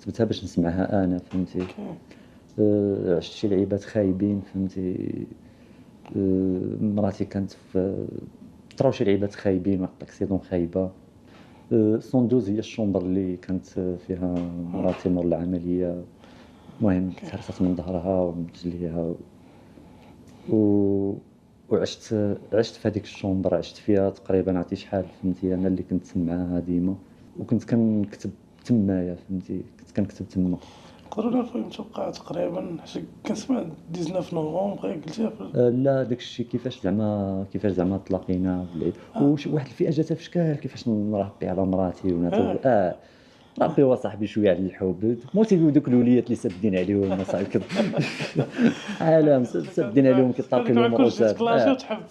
كتبتها باش نسمعها أنا فهمتي. أوكي. عشت شي لعيبات خايبين فهمتي. مراتي كانت طراو شي لعيبات خايبين، واحد الأكسيدون خايبة. صندوز هي الشومبر اللي كانت فيها مراتي مور العملية، المهم أوكي. تهرست من ضهرها ومن رجليها و عشت في هاديك الشومبر، عشت فيها تقريبا عرفتي شحال فهمتي. أنا اللي كنت معاها ديما، وكنت كنكتب تمايا فهمتي، كنت كنكتب تما. نقدروا نعرفوا إمتى وقع تقريبا، حيت كنسمع 19 نوفمبر قلتيها في لا داك الشيء كيفاش زعما تلاقينا بالعيد، واحد الفئة جاتها في شكال كيفاش نربي على مراتي ربي وصاحبي شويه على الحب، موتي دوك الوليات اللي سادين عليهم اصاحبي عالم سادين عليهم كيطلقوا مع لهم كلشي الروسات. تكلاشي وتحب.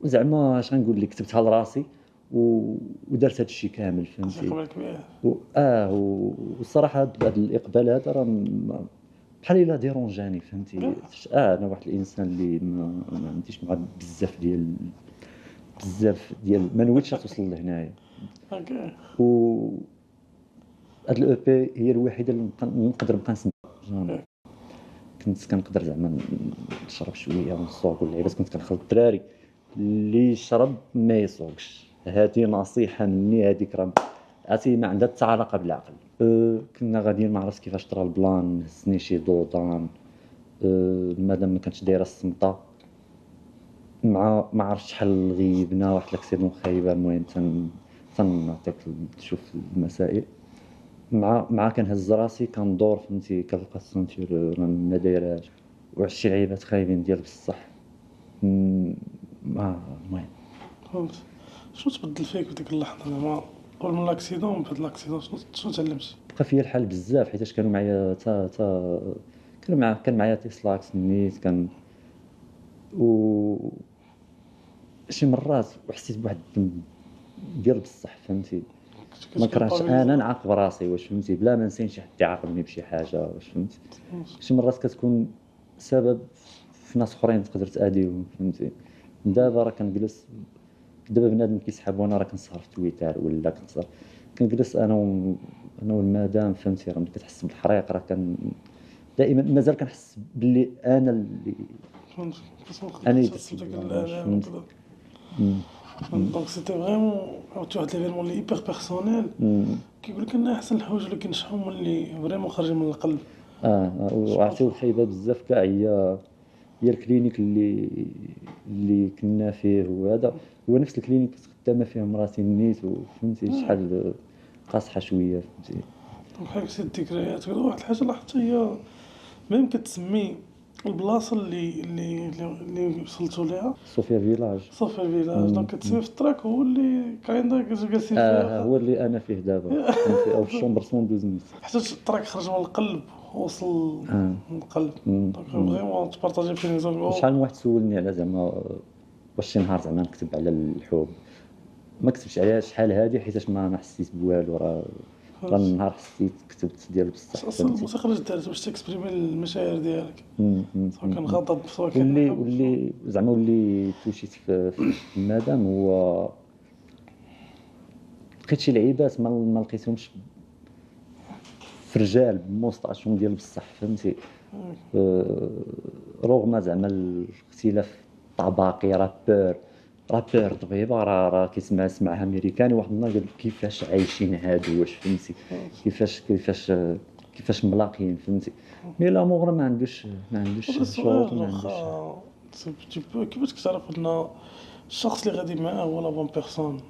زعما اش غنقول لك، كتبتها لراسي ودرت هذا الشيء كامل قصدي فهمتي. قبل كبير. والصراحه هاد الإقبال هذا راه بحال إلا ديرونجاني فهمتي. أنا واحد الإنسان اللي ما عنديش مع بزاف ديال ما نويتش توصل لهنايا. اوكي. و هاد الEP هي الوحيدة اللي نقدر نبقى نسمعها. كنت كنقدر زعما نشرب شوية ونسوق واللعيبات، كنت كنخلط الدراري اللي يشرب ما يسوقش. هذه نصيحة مني، هذيك راه عرفتي ما عندها حتى علاقة بالعقل. كنا غاديين ما عرفتش كيفاش طرا البلان، هزني شي دودان. مادام ما كانتش دايرة السمطة، مع ما عرفتش شحال غيبنا واحد لاكسيدون خايبة. المهم تنعطيك تشوف المسائل. مع كنهز راسي كندور فهمتي، كنلقى السونتير راه ما دايرهاش، وعشت شي لعيبات خايبين ديال بصح. المهم فهمت. شنو تبدل فيك في ديك اللحظة زعما قبل من لاكسيدون ومن بعد لاكسيدون، شنو تعلمتي؟ بقى فيا الحال بزاف، حيتاش كانوا معايا كان معايا تيسلاك سميت و شي مرات وحسيت بواحد الذنب ديال بصح فهمتي. ما كرهتش انا نعاقب راسي واش فهمتي، بلا ما نسين شي حد يعاقبني بشي حاجه واش فهمت. شي مرات كتكون سبب في ناس اخرين تقدر تأذيهم فهمتي. دابا راه كنجلس، دابا بنادم كيسحب وانا راه كنسهر في تويتر ولا كنجلس انا والمدام فهمتي. راه ملي كتحس بالحريق راه دائما مازال كنحس باللي انا اللي فهمت. انا تحس بداك واش الالام فهمت. وكذا. أمم، أمم، دونك سيتي فريمون عاودتي واحد ليفينمون اللي هيبر بيرسونيل، أمم. كيقول لك ان احسن الحوايج اللي كينجحوا هما اللي فريمون خارجين من القلب. وعرفتي الخايبه بزاف كاع هي الكلينيك اللي كنا فيه، وهذا هو نفس الكلينيك كنت خدامه فيه مراتي نيت، وفهمتي شحال قاصحه شويه فهمتي. دونك بحال قلتي الذكريات وكذا. واحد الحاجه لاحظت هي ميم كتسمي البلاصه اللي وصلتوا ليها صوفيا فيلاج. صافي الفيلاج، دونك كتسمي في التراك هو اللي كايندا جالسين فيها. هو اللي انا فيه دابا فهمتي، او في الشومبر 112 نيت. حتى التراك خرج من القلب وصل اه من القلب. أمم، دونك أمم. فريمون تبارطاجي في لي شحال من واحد سولني على زعما واش شي نهار زعما نكتب على الحب. ما كتبتش عليها شحال هادي حيتاش ما حسيت بوالو. راه النهار حسيت كتبت ديال بصح اصلا فهمتي. الموسيقى اللي دارت باش تكسبريمي المشاعر ديالك، أمم، أمم، سواء كان أمم. غضب سواء كان واللي حب واللي زعما واللي توشيت في المدام هو لقيت شي لعيبات ما لقيتهمش في رجال بموسطاشهم ديال بصح فهمتي. رغم زعما الاختلاف الطبقي. رابور طبيبه راه سمعها امريكاني، واحد النهار قال كيفاش عايشين هادو واش فهمتي، كيفاش ملاقيين فهمتي. مي لامور ما عندوش هذا شروط السؤال وما عندوش. واخا كيفاش تعرف ان الشخص اللي غادي معاه هو لا بون بيرسون؟